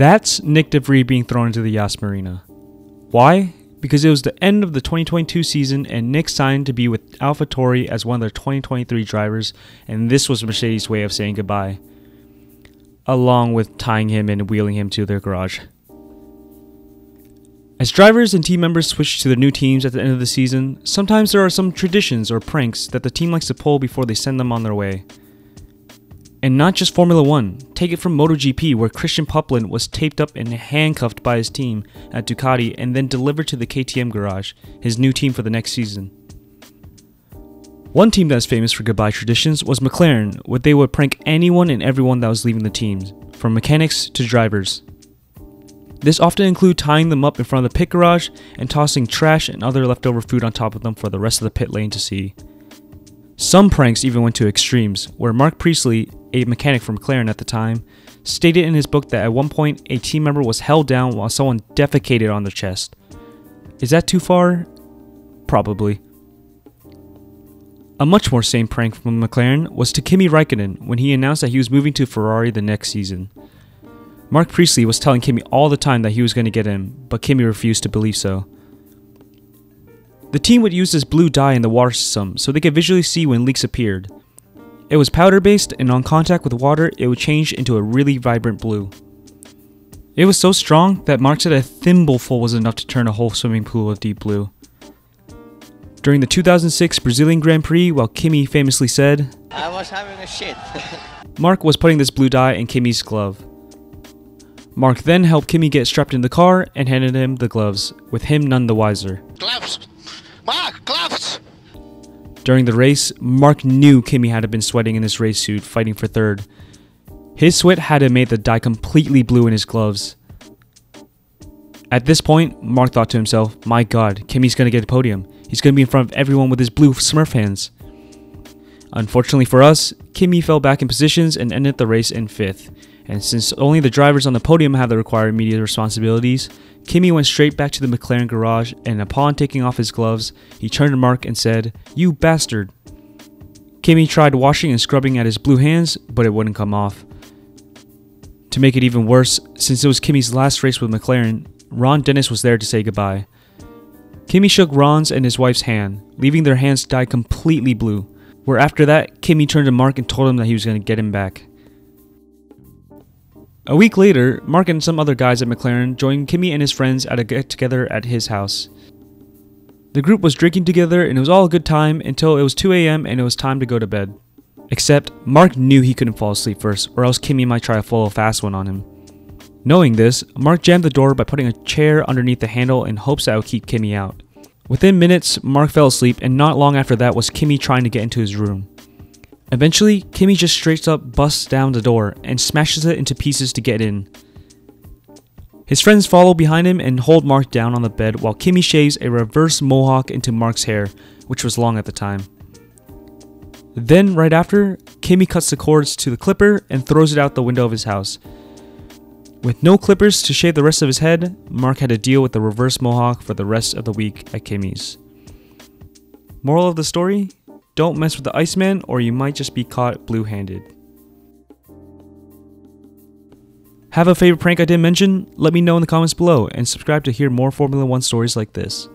That's Nyck de Vries being thrown into the Yas Marina. Why? Because it was the end of the 2022 season and Nyck signed to be with AlphaTauri as one of their 2023 drivers, and this was Mercedes' way of saying goodbye, along with tying him and wheeling him to their garage. As drivers and team members switch to their new teams at the end of the season, sometimes there are some traditions or pranks that the team likes to pull before they send them on their way. And not just Formula 1, take it from MotoGP, where Christian Poplin was taped up and handcuffed by his team at Ducati and then delivered to the KTM garage, his new team for the next season. One team that is famous for goodbye traditions was McLaren, where they would prank anyone and everyone that was leaving the team, from mechanics to drivers. This often included tying them up in front of the pit garage and tossing trash and other leftover food on top of them for the rest of the pit lane to see. Some pranks even went to extremes, where Mark Priestley, a mechanic for McLaren at the time, stated in his book that at one point a team member was held down while someone defecated on their chest. Is that too far? Probably. A much more sane prank from McLaren was to Kimi Raikkonen when he announced that he was moving to Ferrari the next season. Mark Priestley was telling Kimi all the time that he was going to get him, but Kimi refused to believe so. The team would use this blue dye in the water system so they could visually see when leaks appeared. It was powder based, and on contact with water it would change into a really vibrant blue. It was so strong that Mark said a thimbleful was enough to turn a whole swimming pool of deep blue. During the 2006 Brazilian Grand Prix, while Kimi famously said, "I was having a shit," Mark was putting this blue dye in Kimi's glove. Mark then helped Kimi get strapped in the car and handed him the gloves, with him none the wiser. "Gloves! Mark, gloves!" During the race, Mark knew Kimi had been sweating in his race suit, fighting for third. His sweat had made the dye completely blue in his gloves. At this point, Mark thought to himself, my god, Kimi's gonna get a podium. He's gonna be in front of everyone with his blue Smurf hands. Unfortunately for us, Kimi fell back in positions and ended the race in 5th. And since only the drivers on the podium had the required media responsibilities, Kimi went straight back to the McLaren garage, and upon taking off his gloves, he turned to Mark and said, "You bastard." Kimi tried washing and scrubbing at his blue hands, but it wouldn't come off. To make it even worse, since it was Kimi's last race with McLaren, Ron Dennis was there to say goodbye. Kimi shook Ron's and his wife's hand, leaving their hands dyed completely blue, where after that, Kimi turned to Mark and told him that he was going to get him back. A week later, Mark and some other guys at McLaren joined Kimi and his friends at a get-together at his house. The group was drinking together and it was all a good time until it was 2 AM and it was time to go to bed. Except, Mark knew he couldn't fall asleep first, or else Kimi might try a full fast one on him. Knowing this, Mark jammed the door by putting a chair underneath the handle in hopes that it would keep Kimi out. Within minutes, Mark fell asleep, and not long after that was Kimi trying to get into his room. Eventually, Kimi just straight up busts down the door and smashes it into pieces to get in. His friends follow behind him and hold Mark down on the bed while Kimi shaves a reverse mohawk into Mark's hair, which was long at the time. Then, right after, Kimi cuts the cords to the clipper and throws it out the window of his house. With no clippers to shave the rest of his head, Mark had to deal with the reverse mohawk for the rest of the week at Kimi's. Moral of the story? Don't mess with the Iceman or you might just be caught blue-handed. Have a favorite prank I didn't mention? Let me know in the comments below and subscribe to hear more Formula 1 stories like this.